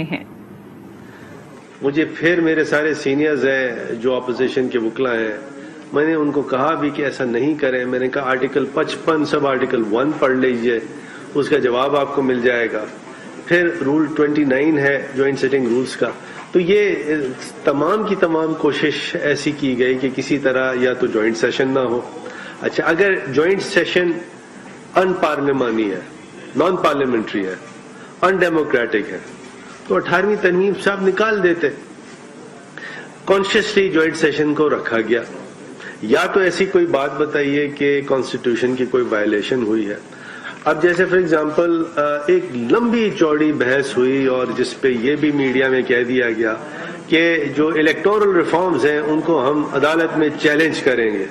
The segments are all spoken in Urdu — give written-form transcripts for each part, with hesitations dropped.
ہیں۔ مجھے پھر میرے سارے سینئرز ہیں جو اپوزیشن کے وکلا ہیں، میں نے ان کو کہا بھی کہ ایسا نہیں کریں۔ میں نے کہا آرٹیکل 55 سب آرٹیکل 1 پڑھ لیجئے، اس کا جواب آپ کو مل جائے گا۔ پھر رول 29 ہے جوائنٹ سیٹنگ رولز کا۔ تو یہ تمام کی تمام کوشش ایسی کی گئی کہ کسی طرح یا تو جوائنٹ سیشن نہ ہو۔ اچھا، اگر جوائنٹ سیشن ان پارلیمانی ہے، نان پارلیمنٹری ہے، ان ڈیموکریٹک ہے، تو 18ویں ترمیم صاحب نکال دیتے۔ کانشیسلی جوائنٹ سیشن کو رکھا گیا۔ یا تو ایسی کوئی بات بتائیے کہ کانسٹیٹیوشن کی کوئی وائلیشن ہوئی ہے۔ اب جیسے فار ایگزامپل ایک لمبی چوڑی بحث ہوئی اور جس پہ یہ بھی میڈیا میں کہہ دیا گیا کہ جو الیکٹورل ریفارمز ہیں ان کو ہم عدالت میں چیلنج کریں گے،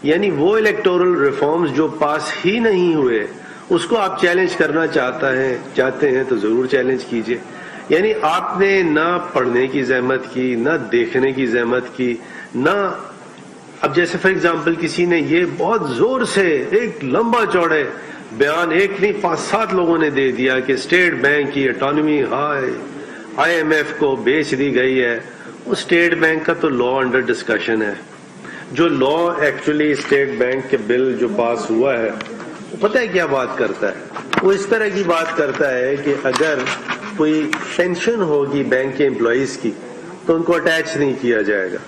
یعنی وہ الیکٹورل ریفارمز جو پاس ہی نہیں ہوئے اس کو آپ چیلنج کرنا چاہتے ہیں تو ضرور چیلنج کیجئے۔ یعنی آپ نے نہ پڑھنے کی زحمت کی، نہ دیکھنے کی زحمت کی، نہ اب جیسے فار ایگزامپل کسی نے یہ بہت زور سے ایک لمبا چوڑے بیان، ایک نہیں 5-7 لوگوں نے دے دیا کہ اسٹیٹ بینک کی اٹانومی IMF کو بیچ دی گئی ہے۔ وہ اسٹیٹ بینک کا تو لا انڈر ڈسکشن ہے۔ جو لا ایکچولی اسٹیٹ بینک کے بل جو پاس ہوا ہے وہ پتہ ہے کیا بات کرتا ہے؟ وہ اس طرح کی بات کرتا ہے کہ اگر کوئی پینشن ہوگی بینک کے امپلائیز کی تو ان کو اٹیچ نہیں کیا جائے گا۔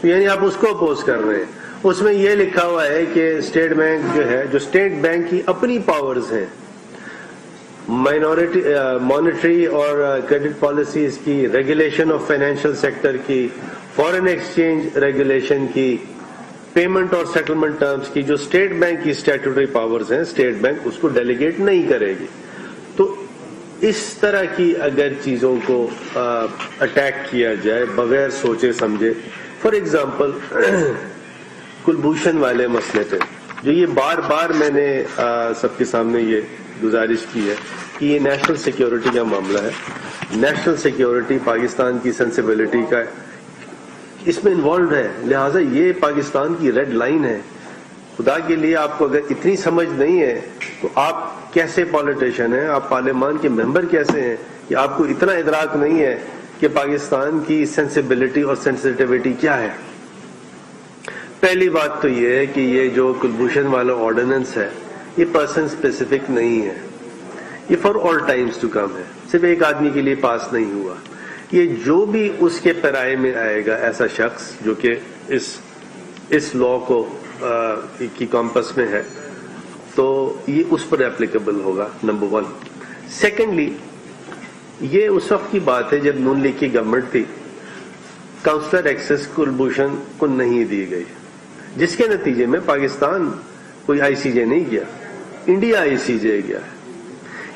یعنی آپ اس کو اپوز کر رہے ہیں۔ اس میں یہ لکھا ہوا ہے کہ اسٹیٹ بینک جو ہے، جو اسٹیٹ بینک کی اپنی پاورز ہیں، مانیٹری اور کریڈٹ پالیسیز کی، ریگولیشن آف فائنینشیل سیکٹر کی، فارن ایکسچینج ریگولیشن کی، پیمنٹ اور سیٹلمنٹ ٹرمز کی، جو اسٹیٹ بینک کی اسٹیٹوٹری پاورز ہیں، اسٹیٹ بینک اس کو ڈیلیگیٹ نہیں کرے گی۔ تو اس طرح کی اگر چیزوں کو اٹیک کیا جائے بغیر سوچے سمجھے، فار ایگزامپل کلبھوشن والے مسئلے پہ جو یہ بار بار میں نے سب کے سامنے یہ گزارش کی ہے کہ یہ نیشنل سیکیورٹی کا معاملہ ہے۔ نیشنل سیکیورٹی پاکستان کی سینسیبلٹی کا اس میں انوالوڈ ہے، لہٰذا یہ پاکستان کی ریڈ لائن ہے۔ خدا کے لیے آپ کو اگر اتنی سمجھ نہیں ہے تو آپ کیسے پالیٹیشین ہیں، آپ پارلیمان کے ممبر کیسے ہیں کہ آپ کو اتنا ادراک نہیں ہے کہ پاکستان کی سینسیبلٹی اور سینسیٹیوٹی کیا ہے۔ پہلی بات تو یہ ہے کہ یہ جو کلبھوشن والا آرڈیننس ہے یہ پرسن اسپیسیفک نہیں ہے، یہ for all times to come ہے، صرف ایک آدمی کے لیے پاس نہیں ہوا۔ یہ جو بھی اس کے پیرائے میں آئے گا ایسا شخص جو کہ اس لا کو کی کمپس میں ہے تو یہ اس پر اپلیکیبل ہوگا، نمبر 1۔ سیکنڈلی، یہ اس وقت کی بات ہے جب نون لیگ کی گورنمنٹ تھی، کاؤنسلر ایکسس کلبھوشن کو نہیں دی گئی، جس کے نتیجے میں پاکستان کوئی ICJ نہیں گیا، انڈیا ICJ گیا۔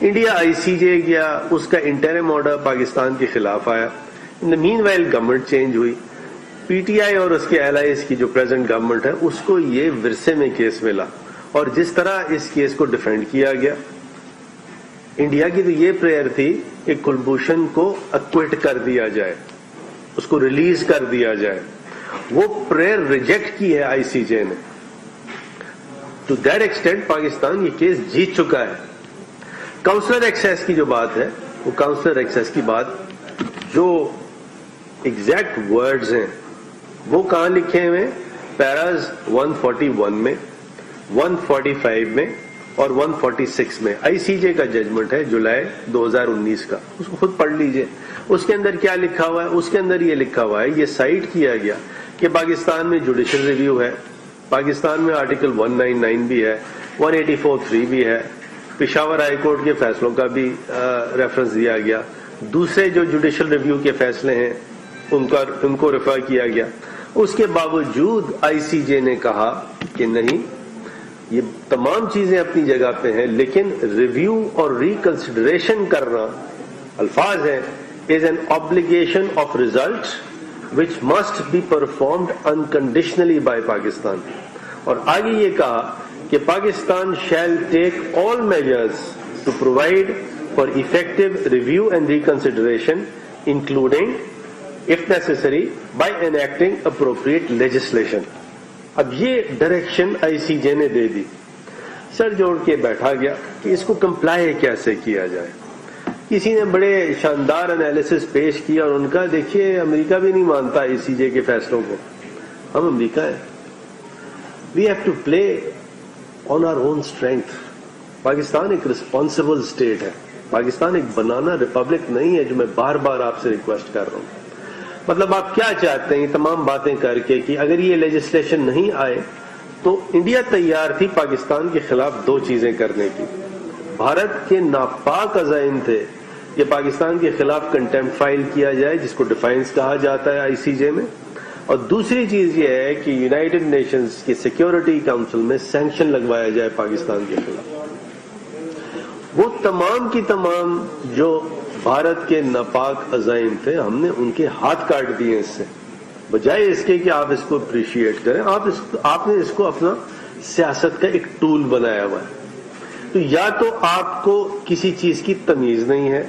انڈیا ICJ گیا، اس کا انٹرم آرڈر پاکستان کے خلاف آیا۔ ان دا مین وائل گورنمنٹ چینج ہوئی، PTI اور اس کے allies کی جو پریزنٹ گورنمنٹ ہے اس کو یہ ورثے میں کیس ملا، اور جس طرح اس کیس کو ڈیفینڈ کیا گیا، انڈیا کی تو یہ پریئر تھی کہ کلبھوشن کو اکوئٹ کر دیا جائے، اس کو ریلیز کر دیا جائے۔ وہ پریئر ریجیکٹ کی ہے ICJ نے۔ ٹو دیٹ ایکسٹینٹ پاکستان یہ کیس جیت چکا ہے۔ کاؤنسلر ایکسیس کی جو بات ہے، وہ کاؤنسلر ایکسیس کی بات جو ایگزیکٹ ورڈز ہیں وہ کہاں لکھے ہوئے؟ پیراز 141 میں، 145 میں اور 146 میں۔ ICJ کا ججمنٹ ہے جولائی 2019 کا، اس کو خود پڑھ لیجئے۔ اس کے اندر کیا لکھا ہوا ہے؟ اس کے اندر یہ لکھا ہوا ہے، یہ سائٹ کیا گیا کہ پاکستان میں جوڈیشل ریویو ہے، پاکستان میں آرٹیکل 199 بھی ہے، 184(3) بھی ہے، پشاور ہائی کورٹ کے فیصلوں کا بھی ریفرنس دیا گیا، دوسرے جو جوڈیشل ریویو کے فیصلے ہیں ان کو ریفر کیا گیا۔ اس کے باوجود ICJ نے کہا کہ نہیں، یہ تمام چیزیں اپنی جگہ پہ ہیں، لیکن ریویو اور ریکنسیڈریشن کرنا، الفاظ ہیں، is an obligation of result which must be performed unconditionally by Pakistan۔ اور آگے یہ کہا کہ Pakistan shall take all measures to provide for effective review and reconsideration, including, if necessary, by enacting appropriate legislation۔ اب یہ ڈائریکشن ICJ نے دے دی، سر جوڑ کے بیٹھا گیا کہ اس کو کمپلائی کیسے کیا جائے۔ کسی نے بڑے شاندار انالیسس پیش کیا اور ان کا دیکھیے امریکہ بھی نہیں مانتا آئی سی جے کے فیصلوں کو. ہم امریکہ ہیں. We have to play on our own strength. Pakistan ایک رسپانسبل اسٹیٹ ہے. پاکستان ایک بنانا ریپبلک نہیں ہے جو میں بار بار آپ سے ریکویسٹ کر رہا ہوں. مطلب آپ کیا چاہتے ہیں یہ تمام باتیں کر کے کہ اگر یہ لیجسلیشن نہیں آئے تو انڈیا تیار تھی پاکستان کے خلاف دو چیزیں کرنے کی. بھارت کے ناپاک عزائم تھے کہ پاکستان کے خلاف کنٹمپٹ فائل کیا جائے جس کو ڈیفائنس کہا جاتا ہے آئی سی جے میں, اور دوسری چیز یہ ہے کہ یونائٹڈ نیشنز کی سیکیورٹی کاؤنسل میں سینکشن لگوایا جائے پاکستان کے خلاف. وہ تمام کی تمام جو بھارت کے ناپاک عزائم تھے ہم نے ان کے ہاتھ کاٹ دیے اس سے, بجائے اس کے کہ آپ اس کو اپریشیٹ کریں. آپ نے اس کو اپنا سیاست کا ایک ٹول بنایا ہوا ہے. تو یا تو آپ کو کسی چیز کی تمیز نہیں ہے,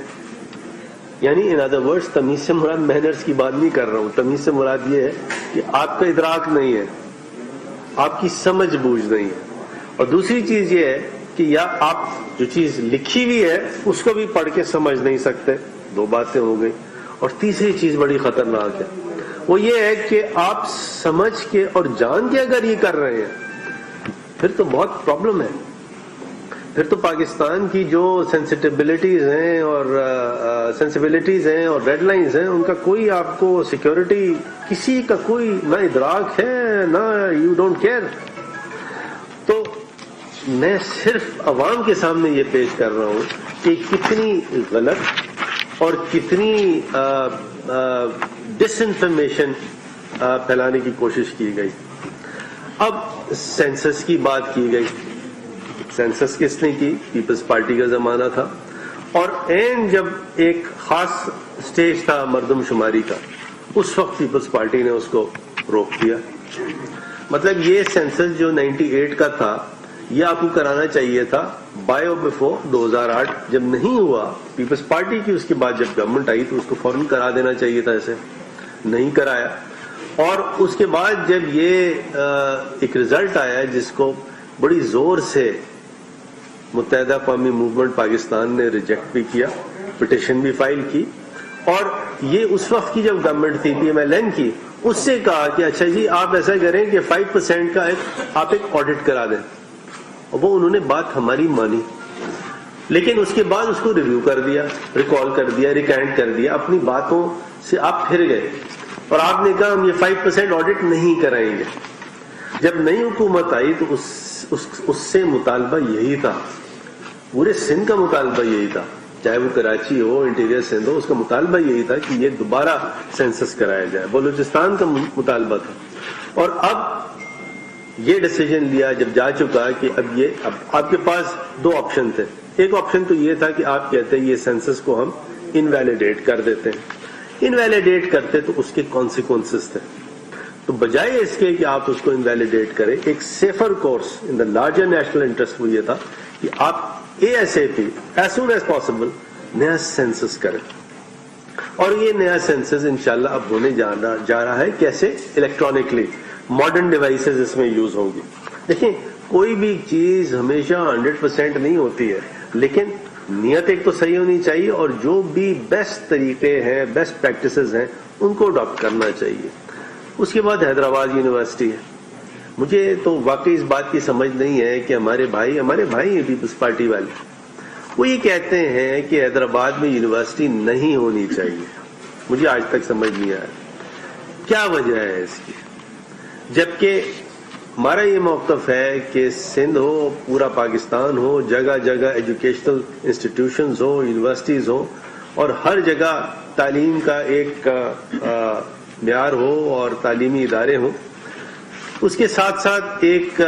یعنی ان ادر ورڈز تمیز سے مراد مینرز کی بات نہیں کر رہا ہوں, تمیز سے مراد یہ ہے کہ آپ کا ادراک نہیں ہے, آپ کی سمجھ بوجھ نہیں ہے. اور دوسری چیز یہ ہے کہ یا آپ جو چیز لکھی ہوئی ہے اس کو بھی پڑھ کے سمجھ نہیں سکتے. دو باتیں ہو گئی. اور تیسری چیز بڑی خطرناک ہے, وہ یہ ہے کہ آپ سمجھ کے اور جان کے اگر یہ کر رہے ہیں پھر تو بہت پرابلم ہے. پھر تو پاکستان کی جو سینسٹیبلٹیز ہیں اور ریڈ لائنز ہیں ان کا کوئی آپ کو سیکیورٹی کسی کا کوئی نہ ادراک ہے نہ یو ڈونٹ کیئر. تو میں صرف عوام کے سامنے یہ پیش کر رہا ہوں کہ کتنی غلط اور کتنی ڈس انفارمیشن پھیلانے کی کوشش کی گئی. اب سینسس کی بات کی گئی. سینسس کس نے کی؟ پیپلز پارٹی کا زمانہ تھا, اور این جب ایک خاص سٹیج تھا مردم شماری کا اس وقت پیپلز پارٹی نے اس کو روک دیا. مطلب یہ سینسس جو 98 کا تھا یہ آپ کو کرانا چاہیے تھا بائی اور بفور 2008. جب نہیں ہوا پیپلز پارٹی کی اس کے بعد جب گورنمنٹ آئی تو اس کو فوراً کرا دینا چاہیے تھا. ایسے نہیں کرایا. اور اس کے بعد جب یہ ایک رزلٹ آیا جس کو بڑی زور سے متحدہ قومی موومنٹ پاکستان نے ریجیکٹ بھی کیا, پٹیشن بھی فائل کی, اور یہ اس وقت کی جب گورنمنٹ تھی پی ایم ایل این کی, اس سے کہا کہ اچھا جی آپ ایسا کریں کہ 5% کا آپ ایک آڈٹ کرا دیں. اور وہ انہوں نے بات ہماری مانی, لیکن اس کے بعد اس کو ریویو کر دیا, ریکال کر دیا, ریکینٹ کر دیا. اپنی باتوں سے آپ پھر گئے اور آپ نے کہا ہم یہ 5% آڈٹ نہیں کرائیں گے. جب نئی حکومت آئی تو اس سے مطالبہ یہی تھا, پورے سندھ کا مطالبہ یہی تھا, چاہے وہ کراچی ہو انٹیریئر سندھ ہو, اس کا مطالبہ یہی تھا کہ یہ دوبارہ سینسس کرایا جائے. بلوچستان کا مطالبہ تھا. اور اب یہ ڈیسیجن لیا جب جا چکا کہ اب آپ کے پاس دو آپشن تھے. ایک آپشن تو یہ تھا کہ آپ کہتے ہیں یہ سینسس کو ہم انویلیڈیٹ کر دیتے ہیں. انویلیڈیٹ کرتے تو اس کے کانسیکوینسز تھے. تو بجائے اس کے کہ آپ اس کو انویلیڈیٹ کریں, ایک safer course in the larger national interest وہ یہ تھا کہ آپ ASAP as soon as possible نیا سینسس کریں. اور یہ نیا سینسس انشاءاللہ اب ہونے جا رہا ہے. کیسے؟ الیکٹرانکلی. ماڈرن ڈیوائسز اس میں یوز ہوں گی. دیکھیں کوئی بھی چیز ہمیشہ 100% نہیں ہوتی ہے, لیکن نیت ایک تو صحیح ہونی چاہیے, اور جو بھی بیسٹ طریقے ہیں بیسٹ پریکٹسز ہیں ان کو اڈاپٹ کرنا چاہیے. اس کے بعد حیدرآباد یونیورسٹی ہے. مجھے تو واقعی اس بات کی سمجھ نہیں ہے کہ ہمارے بھائی ہیں پیپلز پارٹی والے, وہ یہ کہتے ہیں کہ حیدرآباد میں یونیورسٹی نہیں ہونی چاہیے. مجھے آج تک سمجھ نہیں آیا کیا وجہ ہے اس کی, جبکہ ہمارا یہ موقف ہے کہ سندھ ہو, پورا پاکستان ہو, جگہ جگہ ایجوکیشنل انسٹیٹیوشنز ہو, یونیورسٹیز ہو, اور ہر جگہ تعلیم کا ایک معیار ہو اور تعلیمی ادارے ہوں. اس کے ساتھ ساتھ ایک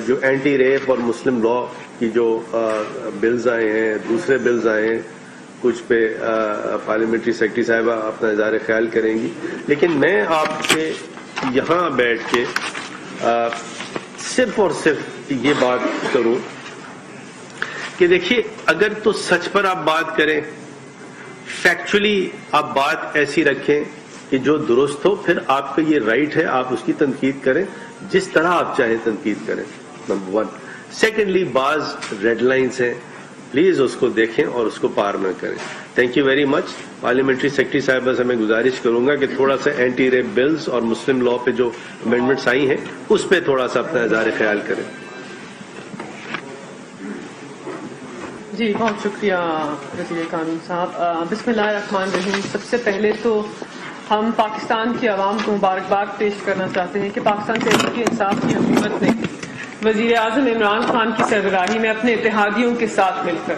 جو اینٹی ریپ اور مسلم لا کی جو بلز آئے ہیں, دوسرے بلز آئے ہیں, کچھ پہ پارلیمنٹری سیکرٹری صاحبہ اپنا اظہار خیال کریں گی. لیکن میں آپ سے یہاں بیٹھ کے صرف اور صرف یہ بات کروں کہ دیکھیے اگر تو سچ پر آپ بات کریں, فیکچولی آپ بات ایسی رکھیں کہ جو درست ہو, پھر آپ کا یہ رائٹ ہے آپ اس کی تنقید کریں جس طرح آپ چاہیں تنقید کریں. نمبر 1. سیکنڈلی بعض ریڈ لائنز ہیں, پلیز اس کو دیکھیں اور اس کو پار نہ کریں. Thank you very much. Parliamentary secretary صاحبہ سے میں گزارش کروں گا کہ تھوڑا سا اینٹی ریپ بلز اور مسلم لا پہ جو امینڈمنٹس آئی ہیں اس پہ تھوڑا سا اپنا اظہار خیال کریں. جی بہت شکریہ وزیر قانون صاحب. بسم اللہ الرحمن الرحیم. سب سے پہلے تو ہم پاکستان کی عوام کو مبارکباد پیش کرنا چاہتے ہیں کہ پاکستان تحریک انصاف کی حکومت نے وزیر اعظم عمران خان کی سربراہی میں اپنے اتحادیوں کے ساتھ مل کر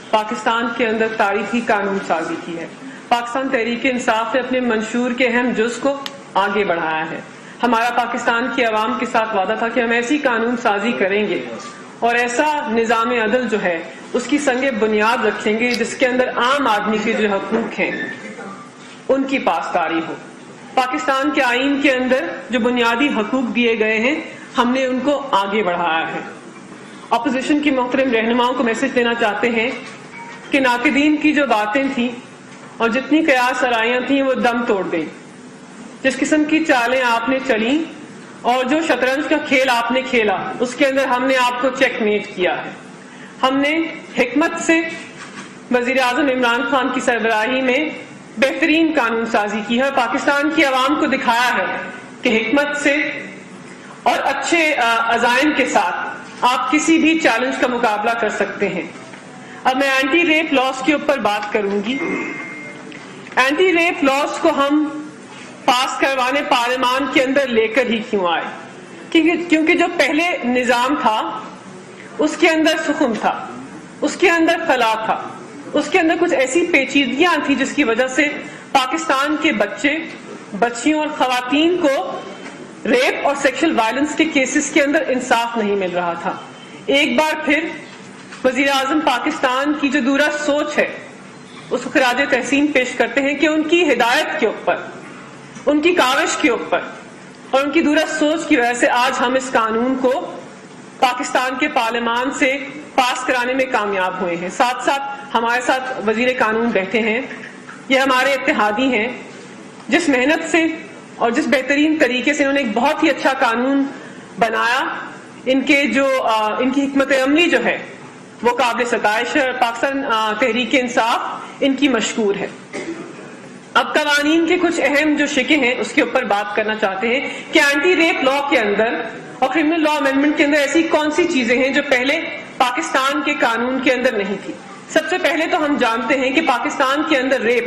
پاکستان کے اندر تاریخی قانون سازی کی ہے. پاکستان تحریک انصاف نے اپنے منشور کے اہم جز کو آگے بڑھایا ہے. ہمارا پاکستان کی عوام کے ساتھ وعدہ تھا کہ ہم ایسی قانون سازی کریں گے اور ایسا نظام عدل جو ہے اس کی سنگ بنیاد رکھیں گے جس کے اندر عام آدمی کے جو حقوق ہیں ان کی پاسداری ہو. پاکستان کے آئین کے اندر جو بنیادی حقوق دیے گئے ہیں ہم نے ان کو آگے بڑھایا ہے. اپوزیشن کی محترم رہنماؤں کو میسج دینا چاہتے ہیں کہ ناقدین کی جو باتیں تھیں اور جتنی قیاس آرائیاں تھیں وہ دم توڑ گئی. جس قسم کی چالیں آپ نے چلیں اور جو شطرنج کا کھیل آپ نے کھیلا اس کے اندر ہم نے آپ کو چیک میٹ کیا ہے. ہم نے حکمت سے وزیر اعظم عمران خان کی سربراہی میں بہترین قانون سازی کی ہے. پاکستان کی عوام کو دکھایا ہے کہ حکمت سے اور اچھے عزائم کے ساتھ آپ کسی بھی چیلنج کا مقابلہ کر سکتے ہیں. اب میں اینٹی ریپ لاز کے اوپر بات کروں گی. اینٹی ریپ لاز کو ہم پاس کروانے پارلیمان کے اندر لے کر ہی کیوں آئے؟ کیونکہ جو پہلے نظام تھا اس کے اندر سخن تھا, اس کے اندر خلا تھا, اس کے اندر کچھ ایسی پیچیدگیاں تھیں جس کی وجہ سے پاکستان کے بچے, بچیوں اور خواتین کو ریپ اور سیکشل وائلنس کے کیسز کے اندر انصاف نہیں مل رہا تھا. ایک بار پھر وزیر اعظم پاکستان کی جو دورہ سوچ ہے اس کو خراج تحسین پیش کرتے ہیں کہ ان کی ہدایت کے اوپر, ان کی کاوش کے اوپر اور ان کی دورہ سوچ کی وجہ سے آج ہم اس قانون کو پاکستان کے پارلیمان سے پاس کرانے میں کامیاب ہوئے ہیں. ساتھ ساتھ ہمارے ساتھ وزیر قانون بیٹھے ہیں, یہ ہمارے اتحادی ہیں. جس محنت سے اور جس بہترین طریقے سے انہوں نے ایک بہت ہی اچھا قانون بنایا, ان کی حکمت عملی جو ہے وہ قابل ستائش ہے. پاکستان تحریک انصاف ان کی مشکور ہے. اب قوانین کے کچھ اہم جو شقیں ہیں اس کے اوپر بات کرنا چاہتے ہیں کہ اینٹی ریپ لا کے اندر اور کرمنل لا امینڈمنٹ کے اندر ایسی کون سی چیزیں ہیں جو پہلے پاکستان کے قانون کے اندر نہیں تھی. سب سے پہلے تو ہم جانتے ہیں کہ پاکستان کے اندر ریپ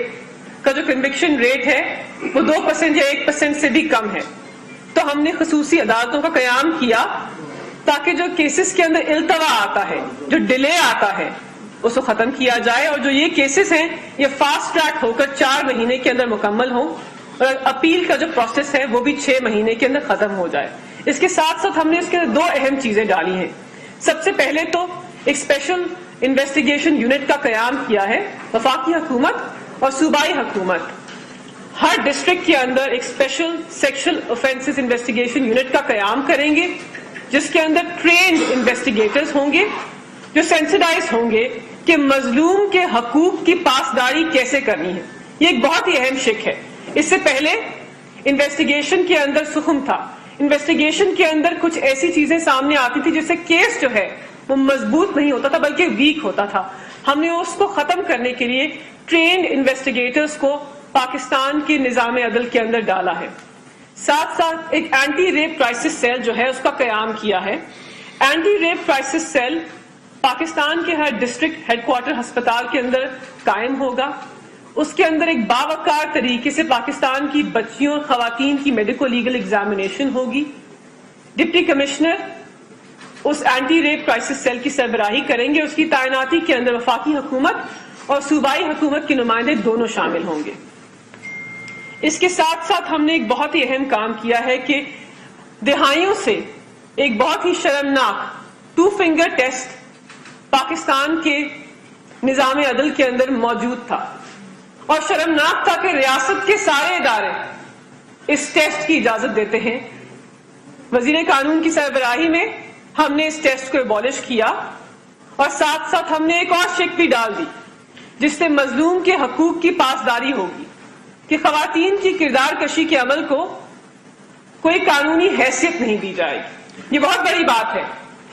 کا جو کنوکشن ریٹ ہے وہ 2% یا 1% سے بھی کم ہے. تو ہم نے خصوصی عدالتوں کا قیام کیا تاکہ جو کیسز کے اندر التوا آتا ہے, جو ڈیلے آتا ہے, اس کو ختم کیا جائے اور جو یہ کیسز ہیں یہ فاسٹ ٹریک ہو کر 4 مہینے کے اندر مکمل ہوں اور اپیل کا جو پروسیس ہے وہ بھی 6 مہینے کے اندر ختم ہو جائے. اس کے ساتھ ساتھ ہم نے اس کے 2 اہم چیزیں ڈالی ہیں. سب سے پہلے تو ایک اسپیشل انویسٹیگیشن یونٹ کا قیام کیا ہے. وفاقی حکومت اور صوبائی حکومت ہر ڈسٹرکٹ کے اندر ایک special sexual offences investigation unit کا قیام کریں گے جس کے اندر ٹرینڈ انویسٹیگیٹرز ہوں گے جو سینسٹائز ہوں گے کہ مظلوم کے حقوق کی پاسداری کیسے کرنی ہے. یہ ایک بہت ہی اہم شق ہے. اس سے پہلے انویسٹیگیشن کے اندر سخن تھا. انویسٹیگیشن کے اندر کچھ ایسی چیزیں سامنے آتی تھی جس سے کیس جو ہے وہ مضبوط نہیں ہوتا تھا بلکہ ویک ہوتا تھا. ہم نے اس کو ختم کرنے کے لیے ٹرینڈ انویسٹیگیٹرز کو پاکستان کے نظام عدل کے اندر ڈالا ہے. ساتھ ساتھ ایک اینٹی ریپ کرائسس سیل جو ہے اس کا قیام کیا ہے. Anti rape crisis cell Pakistan کے ہر ڈسٹرکٹ ہیڈ کوارٹر ہسپتال کے اندر قائم ہوگا. اس کے اندر ایک باوقار طریقے سے پاکستان کی بچیوں اور خواتین کی میڈیکو لیگل ایگزامینیشن ہوگی. ڈپٹی کمشنر اس اینٹی ریپ کرائسس سیل کی سربراہی کریں گے. اس کی تعیناتی کے اندر وفاقی حکومت اور صوبائی حکومت کے نمائندے دونوں شامل ہوں گے. اس کے ساتھ ساتھ ہم نے ایک بہت ہی اہم کام کیا ہے کہ دہائیوں سے ایک بہت ہی شرمناک 2 فنگر ٹیسٹ پاکستان کے نظام عدل کے اندر موجود تھا اور شرمناک تھا کہ ریاست کے سارے ادارے اس ٹیسٹ کی اجازت دیتے ہیں. وزیر قانون کی سربراہی میں ہم نے اس ٹیسٹ کو ایبولش کیا اور ساتھ ساتھ ہم نے ایک اور شق بھی ڈال دی جس سے مظلوم کے حقوق کی پاسداری ہوگی کہ خواتین کی کردار کشی کے عمل کو کوئی قانونی حیثیت نہیں دی جائے گی. یہ بہت بڑی بات ہے.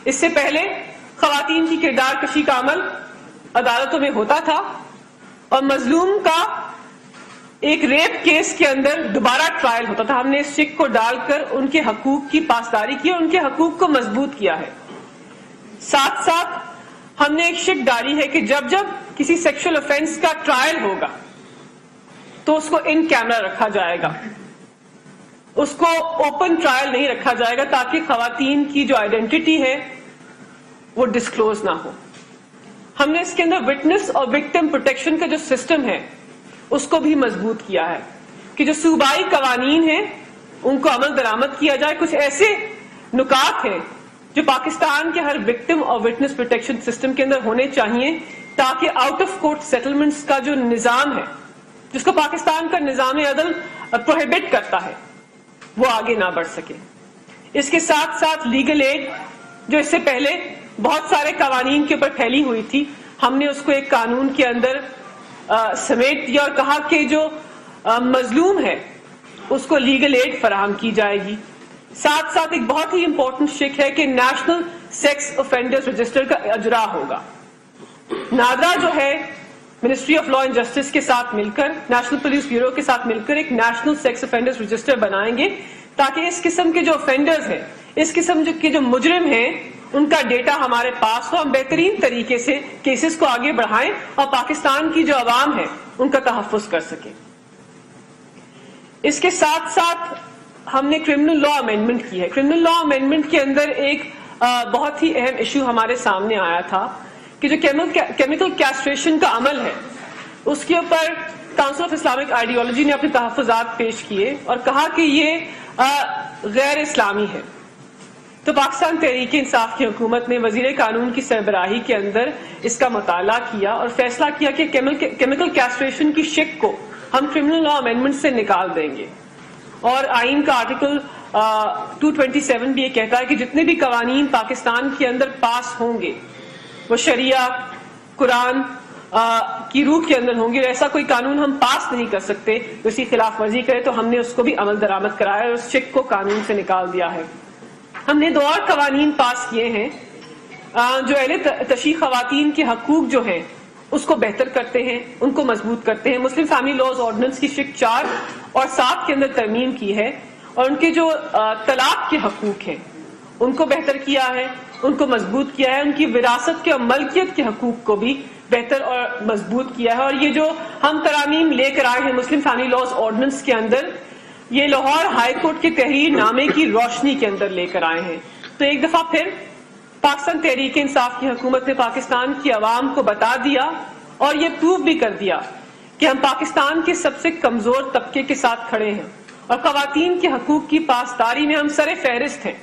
اس سے پہلے خواتین کی کردار کشی کا عمل عدالتوں میں ہوتا تھا اور مظلوم کا ایک ریپ کیس کے اندر دوبارہ ٹرائل ہوتا تھا. ہم نے اس چک کو ڈال کر ان کے حقوق کی پاسداری کی اور ان کے حقوق کو مضبوط کیا ہے. ساتھ ساتھ ہم نے ایک شک ڈالی ہے کہ جب جب کسی سیکشل افینس کا ٹرائل ہوگا تو اس کو ان کیمرہ رکھا جائے گا, اس کو اوپن ٹرائل نہیں رکھا جائے گا تاکہ خواتین کی جو آئیڈینٹی ہے وہ ڈسکلوز نہ ہو. ہم نے اس کے اندر وٹنس اور وکٹم پروٹیکشن کا جو سسٹم ہے اس کو بھی مضبوط کیا ہے کہ جو صوبائی قوانین ہیں ان کو عمل درآمد کیا جائے. کچھ ایسے نکات ہیں جو پاکستان کے ہر وکٹم اور وٹنس پروٹیکشن سسٹم کے اندر ہونے چاہیے تاکہ آؤٹ آف کورٹ سیٹلمنٹس کا جو نظام ہے جس کو پاکستان کا نظام عدل پروہیبٹ کرتا ہے وہ آگے نہ بڑھ سکے. اس کے ساتھ ساتھ لیگل ایڈ جو اس سے پہلے بہت سارے قوانین کے اوپر پھیلی ہوئی تھی, ہم نے اس کو ایک قانون کے اندر سمیٹ دیا اور کہا کہ جو مظلوم ہے اس کو لیگل ایڈ فراہم کی جائے گی. ساتھ ساتھ ایک بہت ہی امپورٹنٹ شک ہے کہ نیشنل سیکس افینڈرز رجسٹر کا اجرا ہوگا. نادرا جو ہے ministry of law and justice کے ساتھ مل کر, نیشنل پولیس بیورو کے ساتھ مل کر ایک نیشنل سیکس افینڈرز رجسٹر بنائیں گے تاکہ اس قسم کے جو افینڈرز ہیں, اس قسم کے جو مجرم ہیں, ان کا ڈیٹا ہمارے پاس ہو, ہم بہترین طریقے سے کیسز کو آگے بڑھائیں اور پاکستان کی جو عوام ہے ان کا تحفظ کر سکیں. اس کے ساتھ ساتھ ہم نے کرمنل لا امینڈمنٹ کی ہے. کرمنل لا امینڈمنٹ کے اندر ایک بہت ہی اہم ایشو ہمارے سامنے آیا تھا کہ جو کیمیکل کیسٹریشن کا عمل ہے اس کے اوپر کاؤنسل آف اسلامک آئیڈیالوجی نے اپنے تحفظات پیش کیے اور کہا کہ یہ غیر اسلامی ہے. تو پاکستان تحریک انصاف کی حکومت نے وزیر قانون کی سربراہی کے اندر اس کا مطالعہ کیا اور فیصلہ کیا کہ کیمیکل کیسٹریشن کی شک کو ہم کرمنل لا امینڈمنٹ سے نکال دیں گے. اور آئین کا آرٹیکل 227 بھی یہ کہتا ہے کہ جتنے بھی قوانین پاکستان کے اندر پاس ہوں گے وہ شریعہ قرآن کی روح کے اندر ہوں گے. ایسا کوئی قانون ہم پاس نہیں کر سکتے جو اسی خلاف ورزی کرے, تو ہم نے اس کو بھی عمل درآمد کرایا اور اس شک کو قانون سے نکال دیا ہے. ہم نے 2 اور قوانین پاس کیے ہیں جو اہل تشیع خواتین کے حقوق جو ہیں اس کو بہتر کرتے ہیں, ان کو مضبوط کرتے ہیں. مسلم فیملی لاز آرڈیننس کی شک 4 اور 7 کے اندر ترمیم کی ہے اور ان کے جو طلاق کے حقوق ہیں ان کو بہتر کیا ہے, ان کو مضبوط کیا ہے. ان کی وراثت کے اور ملکیت کے حقوق کو بھی بہتر اور مضبوط کیا ہے. اور یہ جو ہم ترامیم لے کر آئے ہیں مسلم فیملی لاز آرڈیننس کے اندر, یہ لاہور ہائی کورٹ کے تحریر نامے کی روشنی کے اندر لے کر آئے ہیں. تو ایک دفعہ پھر پاکستان تحریک انصاف کی حکومت نے پاکستان کی عوام کو بتا دیا اور یہ پروف بھی کر دیا کہ ہم پاکستان کے سب سے کمزور طبقے کے ساتھ کھڑے ہیں اور خواتین کے حقوق کی پاسداری میں ہم سر فہرست ہیں.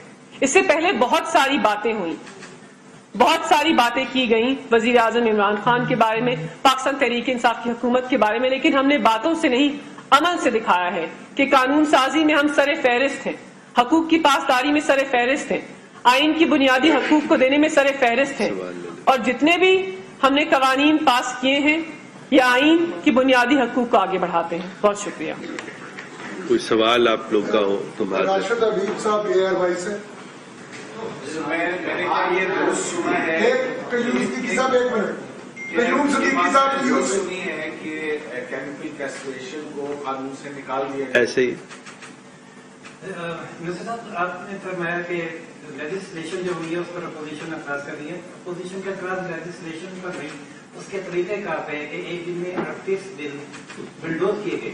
اس سے پہلے بہت ساری باتیں ہوئیں, بہت ساری باتیں کی گئیں وزیر اعظم عمران خان کے بارے میں, پاکستان تحریک انصاف کی حکومت کے بارے میں, لیکن ہم نے باتوں سے نہیں عمل سے دکھایا ہے کہ قانون سازی میں ہم سر فہرست ہیں, حقوق کی پاسداری میں سر فہرست ہیں, آئین کی بنیادی حقوق کو دینے میں سر فہرست ہیں. اور جتنے بھی ہم نے قوانین پاس کیے ہیں یہ آئین کی بنیادی حقوق کو آگے بڑھاتے ہیں. بہت شکریہ. کوئی سوال آپ لوگ کا ہو تو راشد حبیب صاحب اے آر وائی سے. میں نے یہ درست سنا ہے کہ کیمیکل کیسٹریشن کو قانون سے نکال دیا گیا. ایسے ہی مرزا صاحب آپ نے فرمایا کہ لیجسلیشن جو ہوئی ہے اس پر اپوزیشن نے اعتراض کر دیا. اپوزیشن کا اعتراض لیجسلیشن پر نہیں, اس کے طریقہ کار پہ ہے کہ ایک دن میں 38 بل بلڈوز کیے گئے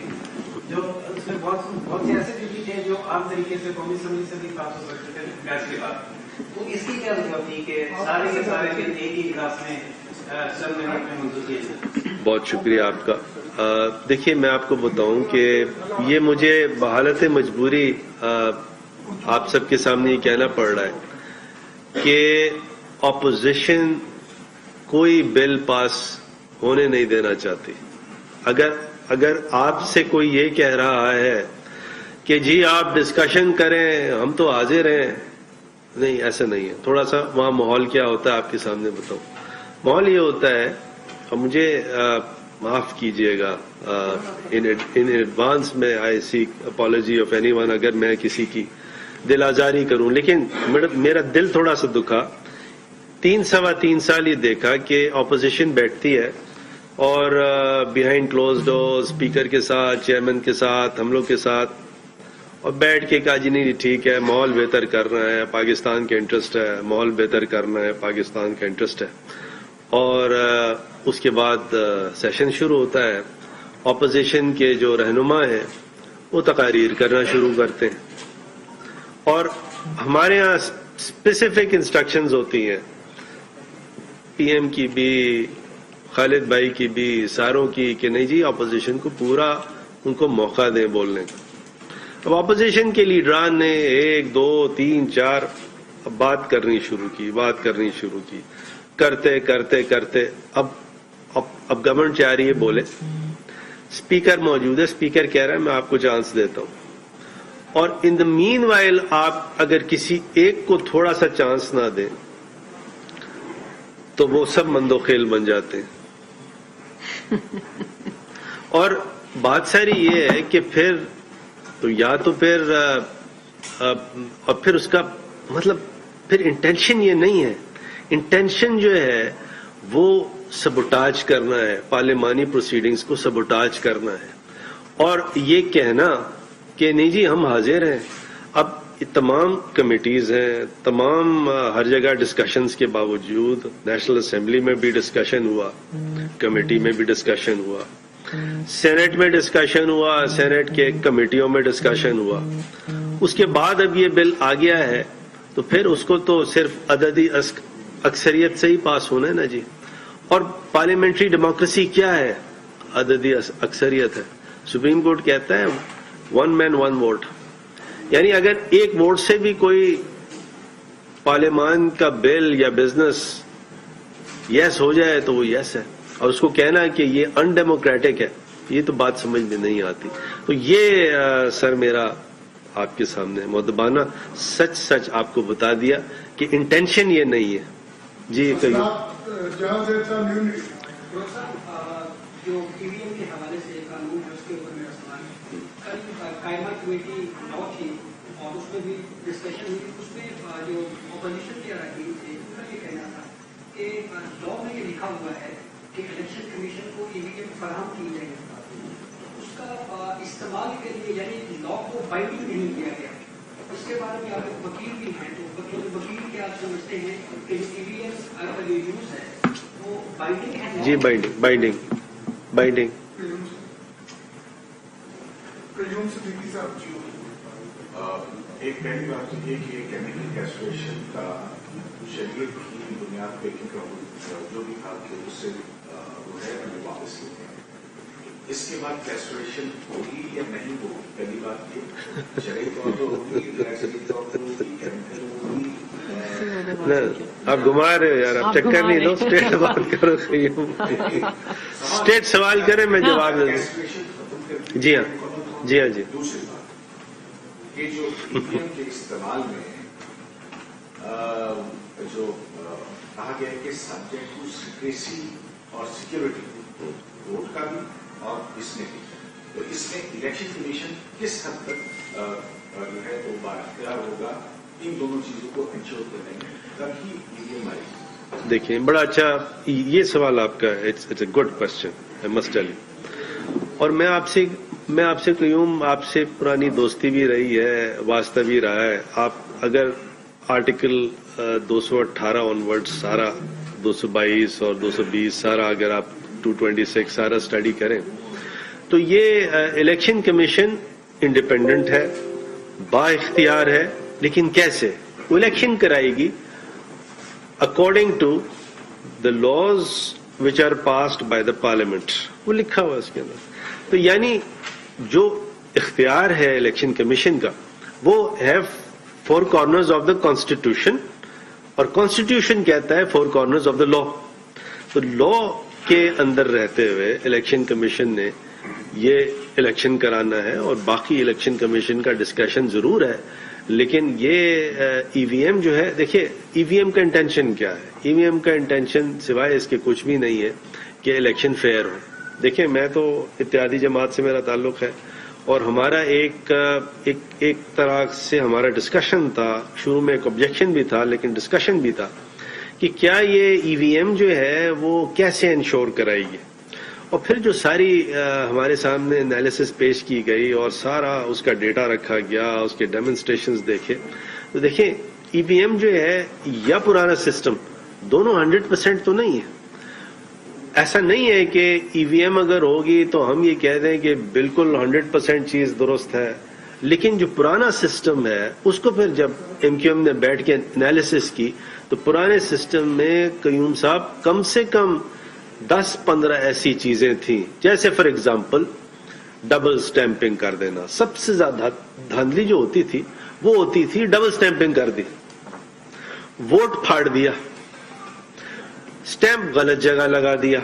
جو اس میں بہت سے ایسے بل تھے جو عام طریقے سے قومی اسمبلی سے بھی پاس ہو سکتے تھے بحث کے بعد. تو اس کی کیا ضرورت تھی کہ سارے کے سارے بل ایک ہی اجلاس میں چند منٹ میں منظور کیے جائیں؟ بہت شکریہ آپ کا. دیکھیے میں آپ کو بتاؤں کہ یہ مجھے بحالت مجبوری آپ سب کے سامنے یہ کہنا پڑ رہا ہے کہ اپوزیشن کوئی بل پاس ہونے نہیں دینا چاہتی. اگر آپ سے کوئی یہ کہہ رہا ہے کہ جی آپ ڈسکشن کریں ہم تو حاضر ہیں, نہیں ایسا نہیں ہے. تھوڑا سا وہاں ماحول کیا ہوتا ہے آپ کے سامنے بتاؤں. ماحول یہ ہوتا ہے, اور مجھے معاف کیجئے گا ان ایڈوانس میں آئی سیک اپالوجی آف اینی ون اگر میں کسی کی دل آزاری کروں, لیکن میرا دل تھوڑا سا دکھا 3 سال یہ دیکھا کہ اپوزیشن بیٹھتی ہے اور بیہائنڈ کلوز ڈور اسپیکر کے ساتھ، چیئرمین کے ساتھ، ہم لوگ کے ساتھ، اور بیٹھ کے کہا جی نہیں ٹھیک ہے، ماحول بہتر کرنا ہے، پاکستان کا انٹرسٹ ہے، ماحول بہتر کرنا ہے، پاکستان کا انٹرسٹ ہے. اور اس کے بعد سیشن شروع ہوتا ہے. اپوزیشن کے جو رہنما ہیں وہ تقاریر کرنا شروع کرتے ہیں، اور ہمارے ہاں اسپیسیفک انسٹرکشنز ہوتی ہیں، پی ایم کی بھی، خالد بھائی کی بھی، ساروں کی، کہ نہیں جی اپوزیشن کو پورا ان کو موقع دیں بولنے کا. اب اپوزیشن کے لیڈران نے 1 2 3 4 بات کرنی شروع کی، کرتے کرتے کرتے اب گورنمنٹ چاہ رہی ہے بولے، اسپیکر موجود ہے، اسپیکر کہہ رہا ہے میں آپ کو چانس دیتا ہوں، اور ان دا مین وائل آپ اگر کسی ایک کو تھوڑا سا چانس نہ دیں تو وہ سب مندوخیل بن جاتے ہیں. اور بات ساری یہ ہے کہ پھر تو یا تو پھر اور پھر اس کا مطلب پھر انٹینشن یہ نہیں ہے. انٹینشن جو ہے وہ سبوٹاج کرنا ہے، پارلیمانی پروسیڈنگز کو سبوٹاج کرنا ہے، اور یہ کہنا کہ نہیں جی ہم حاضر ہیں. اب تمام کمیٹیز ہیں، تمام ہر جگہ ڈسکشنز کے باوجود، نیشنل اسمبلی میں بھی ڈسکشن ہوا، کمیٹی میں بھی ڈسکشن ہوا، سینٹ میں ڈسکشن ہوا، سینٹ کے کمیٹیوں میں ڈسکشن ہوا، اس کے بعد اب یہ بل آ گیا ہے تو پھر اس کو تو صرف عددی اکثریت سے ہی پاس ہونا ہے نا جی. اور پارلیمنٹری ڈیموکریسی کیا ہے؟ عددی اکثریت ہے. سپریم کورٹ کہتا ہے 1 مین 1 ووٹ، یعنی اگر ایک ووٹ سے بھی کوئی پارلیمان کا بل یا بزنس یس ہو جائے تو وہ یس ہے، اور اس کو کہنا کہ یہ ان ڈیموکریٹک ہے، یہ تو بات سمجھ میں نہیں آتی. تو یہ سر میرا آپ کے سامنے مؤدبانہ سچ آپ کو بتا دیا کہ انٹینشن یہ نہیں ہے. جی کہیے. جو ای وی ایم کے حوالے سے قانون ہے اس کے اوپر میرا سوال ہے. کل قائمہ کمیٹی لاء تھی اور اس میں بھی ڈسکشن ہوئی، اس میں جو اپوزیشن کے اراکین تھے ان کا یہ کہنا تھا کہ لاء میں یہ لکھا ہوا ہے کہ الیکشن کمیشن کو ای وی ایم فراہم کی جائے، اس کا استعمال کے لیے یعنی لاء کو بائنڈنگ نہیں کیا گیا. اس کے بارے میں آپ ایک وکیل بھی ہیں تو وکیل کیا آپ سمجھتے ہیں کہ جو ای وی ایم کا جو یوز ہے وہ بائنڈنگ ہے؟ جی بائنڈنگ. ایک پہلی بات یہ کہ کیمیکل کیسٹریشن کا شریعت کی بنیاد پہ جو بھی تھا کہ اس سے وہ ہے واپس لیتے ہیں. اس کے بعد کیسٹریشن ہوگی یا نہیں ہوگی؟ پہلی بات یہ شرعی طور پر ہوگی، غیر طور پر ہوگی، کیمیکل ہوگی. آپ گھما رہے ہو یار، آپ چکر نہیں دو، اسٹیٹ بات کرو. اسٹیٹ سوال کریں میں جواب دے دوں. جی ہاں. دوسری بات کہ جو ای وی ایم کے استعمال میں جو کہا گیا کہ سبجیکٹ ٹو سیکریسی اور سیکورٹی ووٹ کا بھی اور اس میں بھی، تو اس میں الیکشن کمیشن کس حد تک جو ہے وہ بااختیار ہوگا ان دونوں چیزوں کو انشور کرنے میں، تبھی ای وی ایم آئے گی. دیکھیں بڑا اچھا یہ سوال آپ کا ہے. It's a good question I must tell you. اور میں آپ سے کہوں، آپ سے پرانی دوستی بھی رہی ہے، واسطہ بھی رہا ہے. آپ اگر آرٹیکل 218 آنورڈ سارا 222 اور 220 سارا اگر آپ 226 سارا اسٹڈی کریں تو یہ الیکشن کمیشن انڈیپینڈنٹ ہے، با اختیار ہے. لیکن کیسے وہ الیکشن کرائے گی؟ According to the laws which are passed by the parliament, وہ لکھا ہوا اس کے اندر. تو یعنی جو اختیار ہے الیکشن کمیشن کا وہ ہے 4 کارنرز آف دا کانسٹیٹیوشن، اور کانسٹیٹیوشن کہتا ہے 4 کارنرز آف دا لا. تو لا کے اندر رہتے ہوئے الیکشن کمیشن نے یہ الیکشن کرانا ہے، اور باقی الیکشن کمیشن کا ڈسکشن ضرور ہے. لیکن یہ ای وی ایم جو ہے، دیکھیے ای وی ایم کا انٹینشن کیا ہے؟ ای وی ایم کا انٹینشن سوائے اس کے کچھ بھی نہیں ہے کہ الیکشن فیئر ہو. دیکھیں میں تو اتحادی جماعت سے میرا تعلق ہے، اور ہمارا ایک طرح سے ہمارا ڈسکشن تھا، شروع میں ایک آبجیکشن بھی تھا لیکن ڈسکشن بھی تھا کہ کیا یہ ای وی ایم جو ہے وہ کیسے انشور کرائے گی، اور پھر جو ساری ہمارے سامنے انالیسس پیش کی گئی اور سارا اس کا ڈیٹا رکھا گیا، اس کے ڈیمونسٹریشنز دیکھے تو دیکھیں ای وی ایم جو ہے یا پرانا سسٹم دونوں 100% تو نہیں ہے. ایسا نہیں ہے کہ ای وی ایم اگر ہوگی تو ہم یہ کہہ دیں کہ بالکل 100% چیز درست ہے، لیکن جو پرانا سسٹم ہے اس کو پھر جب ایم کیو ایم نے بیٹھ کے انالیسس کی تو پرانے سسٹم میں قیوم صاحب کم سے کم 10-15 ایسی چیزیں تھیں، جیسے فار ایگزامپل ڈبل سٹیمپنگ کر دینا. سب سے زیادہ دھاندلی جو ہوتی تھی وہ ہوتی تھی ڈبل سٹیمپنگ کر دی، ووٹ پھاڑ دیا، سٹیمپ غلط جگہ لگا دیا،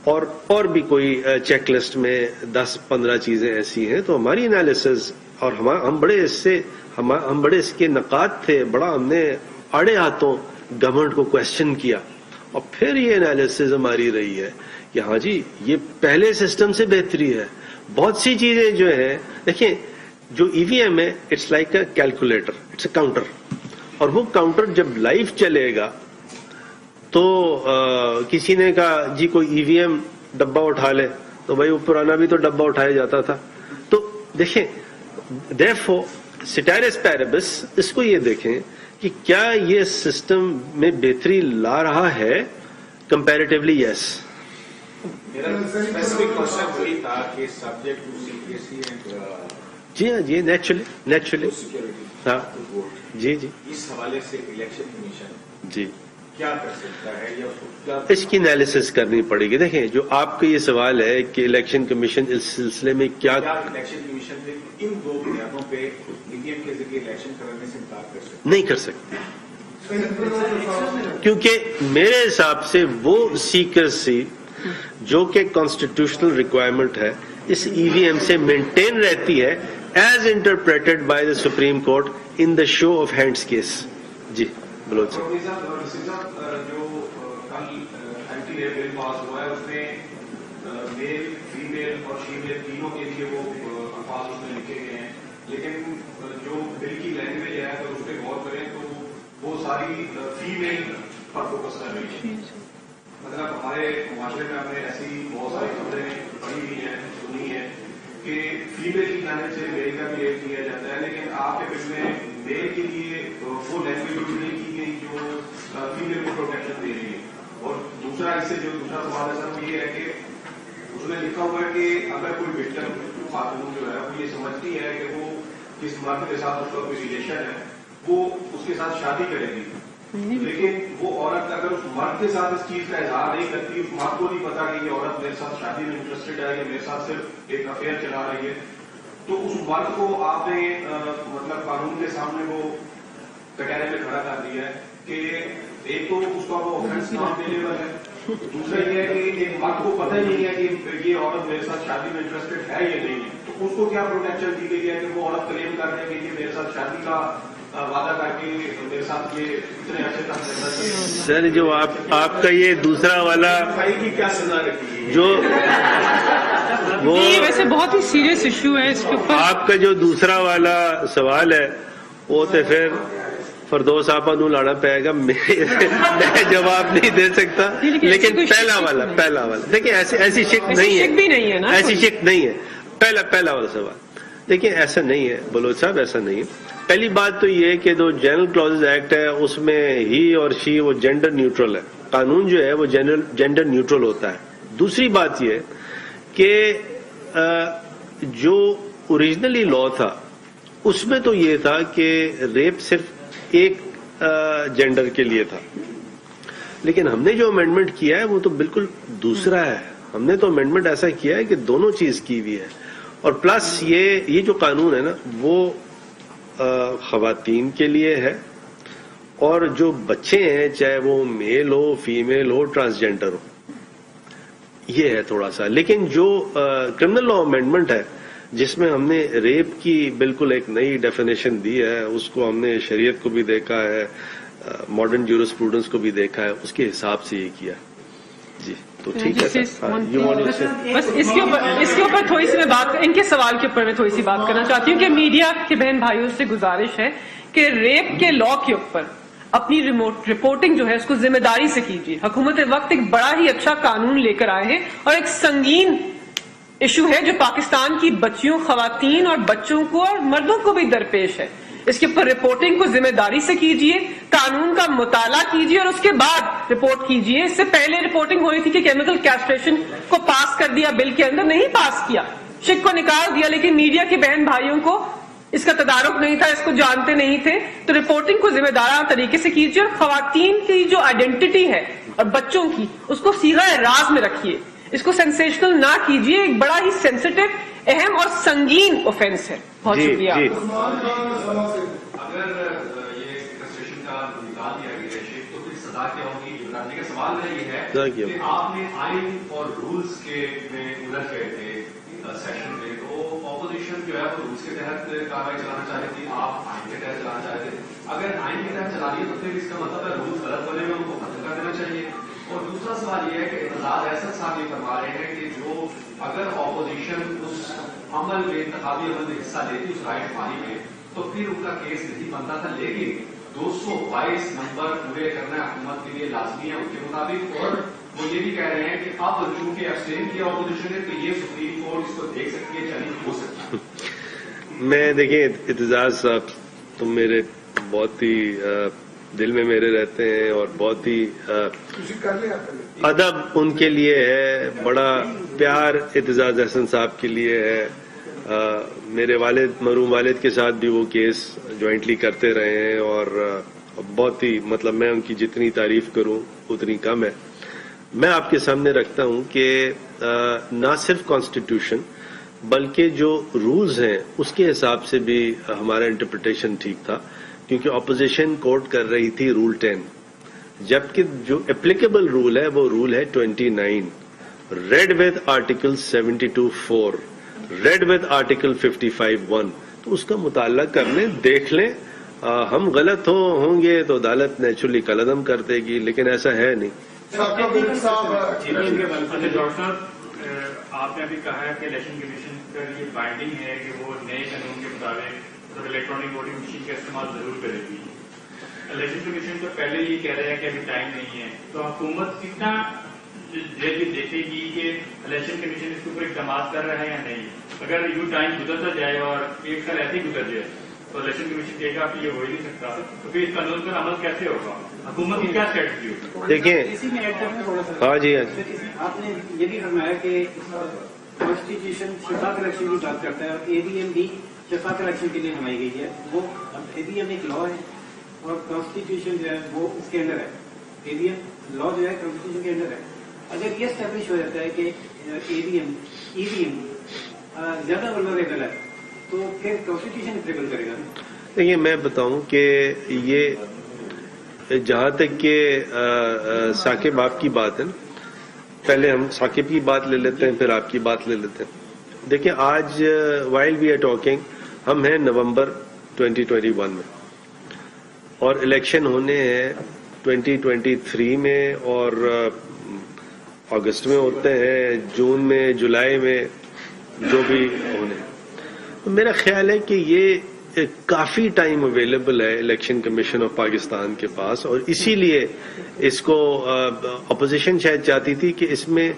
اور بھی کوئی چیک لسٹ میں 10-15 چیزیں ایسی ہیں. تو ہماری انالیسز اور ہم بڑے اس کے نقاد تھے، بڑا ہم نے آڑے ہاتھوں گورنمنٹ کو کوشچن کیا، اور پھر یہ انالیسز ہماری رہی ہے کہ ہاں جی یہ پہلے سسٹم سے بہتری ہے. بہت سی چیزیں جو ہیں دیکھیں جو ای وی ایم ہے it's like a calculator, it's a counter, اور وہ کاؤنٹر جب لائف چلے گا تو کسی نے کہا جی کوئی ای وی ایم ڈبہ اٹھا لے، تو بھائی وہ پرانا بھی تو ڈبہ اٹھایا جاتا تھا. تو دیکھیں therefore ceteris paribus اس کو یہ دیکھیں کہ کیا یہ سسٹم میں بہتری لا رہا ہے کمپیریٹیولی. یس. میرا اسپیسیفک کوشچن وہی تھا کہ سبجیکٹ ٹو سیکریسی اینڈ جی ہاں جی نیچرلی سیکورٹی ہاں جی اس حوالے سے الیکشن کمیشن جی کیا کر سکتا ہے یا کیا اس کی انالیسس کرنی پڑے گی. دیکھیں جو آپ کا یہ سوال ہے کہ الیکشن کمیشن اس سلسلے میں کیا الیکشن کمیشن نے ان دو بنیادوں پہ انڈین کے ذریعے الیکشن کرانے سے انکار کر سکتا نہیں کر سکتے، کیونکہ میرے حساب سے وہ سیکریسی جو کہ کانسٹیٹیوشنل ریکوائرمنٹ ہے اس ای وی ایم سے مینٹین رہتی ہے as interpreted by the supreme court in the show of hands case. جی بلوچ صاحب. جو کل اینٹی ریپ بل پاس ہوا ہے اس میں میل فیمیل اور فیمیل تینوں کے لیے وہ الفاظ اس میں لکھے گئے ہیں، لیکن جو بل کی لینگویج ہے اگر اس پہ غور کریں تو وہ ساری فیمیل پر فوکس کر رہی ہے. مطلب ہمارے معاشرے میں ہم نے ایسی بہت ساری خبریں پڑھی ہوئی ہیں، سنی ہے کہ فیمیل کی جانب سے میل کا بھی ریپ کیا جاتا ہے، لیکن آپ کے بل میں میل کے لیے وہ لینگویج یوز نہیں کی گئی جو فیمیل کو پروٹیکشن دے رہی ہے. اور دوسرا اس سے جو دوسرا سوال ہے سر وہ یہ ہے کہ اس میں لکھا ہوا ہے کہ اگر کوئی وکٹم خاتون جو ہے وہ یہ سمجھتی ہے کہ وہ کس مرد کے ساتھ اس کا کوئی ریلیشن ہے وہ اس کے ساتھ شادی کرے گی، لیکن وہ عورت اگر اس مرد کے ساتھ اس چیز کا اظہار نہیں کرتی، اس مرد کو نہیں پتا کہ یہ عورت میرے ساتھ شادی میں انٹرسٹڈ ہے یا میرے ساتھ صرف ایک افیئر چلا رہی ہے، تو اس مرد کو آپ نے مطلب قانون کے سامنے وہ کٹہرے میں کھڑا کر دیا ہے کہ ایک تو اس کا وہ آفینس نام دینے ہے، دوسرا یہ ہے کہ ایک مرد کو پتہ ہی نہیں ہے کہ یہ عورت میرے ساتھ شادی میں انٹرسٹڈ ہے یا نہیں ہے، تو اس کو کیا پروٹیکشن دی گئی ہے کہ وہ عورت کلیم کر دے کہ یہ میرے ساتھ شادی کا وعدہ کر کے میرے ساتھ یہ اتنے عرصے تک رہنا چاہیے. سر جو آپ کا یہ دوسرا والا کی کیا سزا رکھی ہے؟ جو وہ یہ ویسے بہت ہی سیریس ایشو ہے اس کے اوپر. آپ کا جو دوسرا والا سوال ہے وہ تو پھر فردوس آپا نو لانا پائے گا، میں جواب نہیں دے سکتا، لیکن پہلا والا دیکھیں ایسی شک نہیں ہے، ایسی شک نہیں ہے. پہلا والا سوال دیکھیں ایسا نہیں ہے بلوچ صاحب، ایسا نہیں ہے. پہلی بات تو یہ کہ جو جنرل کلوزز ایکٹ ہے اس میں ہی اور شی وہ جینڈر نیوٹرل ہے، قانون جو ہے وہ جینڈر نیوٹرل ہوتا ہے. دوسری بات یہ کہ جو اوریجنلی لا تھا اس میں تو یہ تھا کہ ریپ صرف ایک جینڈر کے لیے تھا، لیکن ہم نے جو امینڈمنٹ کیا ہے وہ تو بالکل دوسرا ہے. ہم نے تو امینڈمنٹ ایسا کیا ہے کہ دونوں چیز کی ہوئی ہے، اور پلس یہ جو قانون ہے نا وہ خواتین کے لیے ہے، اور جو بچے ہیں چاہے وہ میل ہو فیمیل ہو ٹرانسجینڈر ہو، یہ ہے تھوڑا سا. لیکن جو کرمنل لا امینڈمنٹ ہے جس میں ہم نے ریپ کی بالکل ایک نئی ڈیفینیشن دی ہے، اس کو ہم نے شریعت کو بھی دیکھا ہے، ماڈرن جورسپروڈنس کو بھی دیکھا ہے، اس کے حساب سے یہ کیا. جی تو ٹھیک ہے بس اس کے اوپر تھوڑی سی میں بات، ان کے سوال کے اوپر میں تھوڑی سی بات کرنا چاہتی ہوں کہ میڈیا کے بہن بھائیوں سے گزارش ہے کہ ریپ کے لا کے اوپر اپنی رپورٹنگ جو ہے اس کو ذمہ داری سے کیجیے. حکومت وقت ایک بڑا ہی اچھا قانون لے کر آئے ہیں اور ایک سنگین ایشو ہے جو پاکستان کی بچیوں, خواتین اور بچوں کو اور مردوں کو بھی درپیش ہے. اس کے اوپر رپورٹنگ کو ذمہ داری سے کیجیے, قانون کا مطالعہ کیجیے اور اس کے بعد رپورٹ کیجیے. اس سے پہلے رپورٹنگ ہو رہی تھی کہ کیمیکل کیسٹریشن کو پاس کر دیا بل کے اندر, نہیں پاس کیا, شک کو نکال دیا, لیکن میڈیا کے بہن بھائیوں کو اس کا تدارک نہیں تھا, اس کو جانتے نہیں تھے. تو رپورٹنگ کو ذمہ دارانہ طریقے سے کیجیے اور خواتین کی جو آئیڈینٹی ہے اور بچوں کی اس کو صیغہ راز میں رکھیے, اس کو سینسیشنل نہ کیجیے. ایک بڑا ہی سینسیٹیو, اہم اور سنگین اوفینس ہے. بہت شکریہ. اگر یہ کنسٹیٹیوشن کا نکال دیا گیا ہے تو پھر سزا کیا ہوگی؟ جاننے کا سوال یہ ہے کہ آپ نے آئین اور رولز کے میں الجھ گئے تھے سیشن میں, تو اپوزیشن جو ہے وہ رولز کے تحت کاروائی چلانا چاہ رہی تھی, آپ آئین کے تحت چلانا چاہ رہے تھے. اگر آئین کے تحت چلا رہی ہے تو پھر اس کا مطلب ہے رولز غلط بنے ہوئے ان کو ختم کر دینا چاہیے. اور دوسرا سوال یہ ہے کہ اعتزاز احسن صاحب یہ فرما رہے ہیں کہ جو اگر اپوزیشن اس عمل میں, انتخابی عمل میں حصہ لیتی اس رائے شماری میں, تو پھر ان کا کیس نہیں بنتا تھا. لیکن 222 نمبر پورے کرنا حکومت کے لیے لازمی ہے ان کے مطابق. اور وہ یہ بھی کہہ رہے ہیں کہ اب چونکہ ابسٹین کیا اپوزیشن نے تو یہ سپریم کورٹ اس کو دیکھ سکتی ہے, چیلنج ہو سکتا ہے. میں دیکھیں اعتزاز صاحب, تم میرے بہت ہی دل میں میرے رہتے ہیں اور بہت ہی ادب ان کے لیے ہے, بڑا پیار اعتزاز احسن صاحب کے لیے ہے. میرے والد, مرحوم والد کے ساتھ بھی وہ کیس جوائنٹلی کرتے رہے ہیں اور بہت ہی مطلب میں ان کی جتنی تعریف کروں اتنی کم ہے. میں آپ کے سامنے رکھتا ہوں کہ نہ صرف کانسٹیٹیوشن بلکہ جو رولز ہیں اس کے حساب سے بھی ہمارا انٹرپریٹیشن ٹھیک تھا, کیونکہ اپوزیشن کوٹ کر رہی تھی رول 10, جبکہ جو اپلیکیبل رول ہے وہ رول ہے 29 read with article 72(4) read with article 55(1). تو اس کا مطالعہ کر لیں, دیکھ لیں. ہم غلط ہوں گے تو عدالت نیچرلی قلم کر دے گی, لیکن ایسا ہے نہیں. ڈاکٹر صاحب, آپ نے ابھی کہا ہے کہ الیکشن کمیشن کا یہ بائنڈنگ ہے کہ وہ نئے قانون کے مطابق الیکٹرانک ووٹنگ مشین کا استعمال ضرور کرے گی. الیکشن کمیشن تو پہلے یہ کہہ رہے ہیں کہ ابھی ٹائم نہیں ہے, تو حکومت کتنا جلدی دیکھے گی کہ الیکشن کمیشن اس کے اوپر اقدامات کر رہا ہے یا نہیں؟ اگر یوں ٹائم گزرتا جائے اور ایک سال ایسے ہی گزر جائے تو الیکشن کمیشن کہے گا کہ یہ ہو ہی نہیں سکتا, تو پھر اس قانون پر عمل کیسے ہوگا؟ حکومت کی کیا اسٹریٹجی ہوگی؟ دیکھیں, اسی میں ایڈ کرنا تھوڑا سا. ہاں جی, آپ نے یہ بھی فرمایا کہ کانسٹیٹیوشن شفاف الیکشن کی بات کرتا ہے اور اے بی ایم بھی شفاف الیکشن کے لیے بنائی گئی ہے. وہ اے بی ایم ایک لا ہے اور کانسٹیٹیوشن جو ہے وہ اس کے اندر ہے. اے بی ایم لا جو ہے کانسٹیٹیوشن کے اندر ہے. اگر یہ اسٹیبلش ہو جاتا ہے کہ اے B M E V M زیادہ ولنریبل ہے تو پھر کانسٹیٹیوشن اپلیکل کرے گا. دیکھیے میں بتاؤں کہ یہ جہاں تک کہ ثاقب آپ کی بات ہے, پہلے ہم ثاقب کی بات لے لیتے ہیں پھر آپ کی بات لے لیتے ہیں. دیکھیں آج وائل وی آر ٹاکنگ ہم ہیں نومبر 2021 میں اور الیکشن ہونے ہیں 2023 میں اور اگست میں ہوتے ہیں, جون میں, جولائی میں, جو بھی ہونے. میرا خیال ہے کہ یہ کافی ٹائم اویلیبل ہے الیکشن کمیشن آف پاکستان کے پاس, اور اسی لیے اس کو اپوزیشن شاید چاہتی تھی کہ اس میں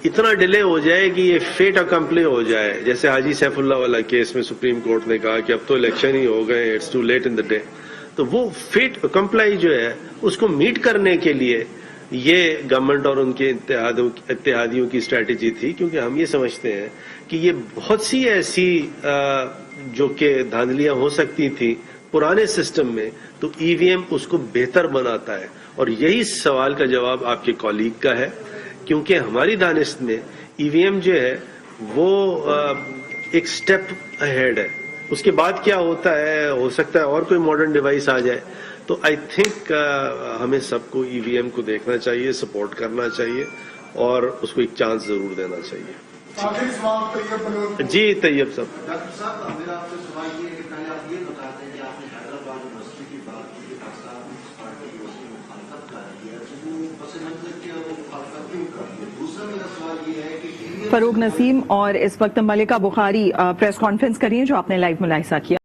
اتنا ڈیلے ہو جائے کہ یہ فیٹ اکمپلی ہو جائے. جیسے حاجی سیف اللہ والا کیس میں سپریم کورٹ نے کہا کہ اب تو الیکشن ہی ہو گئے, it's too late in the day. تو وہ فیٹ اکمپلائی جو ہے اس کو میٹ کرنے کے لیے یہ گورنمنٹ اور ان کے اتحادیوں کی اسٹریٹجی تھی, کیونکہ ہم یہ سمجھتے ہیں کہ یہ بہت سی ایسی جو کہ دھاندلیاں ہو سکتی تھیں پرانے سسٹم میں, تو ای وی ایم اس کو بہتر بناتا ہے. اور یہی سوال کا جواب آپ کے کالیگ کا ہے, کیونکہ ہماری دانست میں ای وی ایم جو ہے وہ ایک سٹیپ اہیڈ ہے. اس کے بعد کیا ہوتا ہے, ہو سکتا ہے اور کوئی ماڈرن ڈیوائس آ جائے. تو آئی تھنک ہمیں سب کو ای وی ایم کو دیکھنا چاہیے, سپورٹ کرنا چاہیے اور اس کو ایک چانس ضرور دینا چاہیے. جی طیب صاحب. ڈاکٹر صاحب میرا آپ سے سوال یہ ہے کہ پہلے آپ یہ بتاتے ہیں کہ آپ نے حیدرآباد یونیورسٹی کی بات کی کہ پاکستان پارٹی کی اس کی مخالفت کر رہی ہے, وہ پس منظر کی وہ مخالفت کیوں کر رہی ہے؟ دوسرا میرا سوال یہ ہے کہ فروغ نسیم اور اس وقت ملکہ بخاری پریس کانفرنس کری ہے جو آپ نے لائیو ملاحظہ کیا.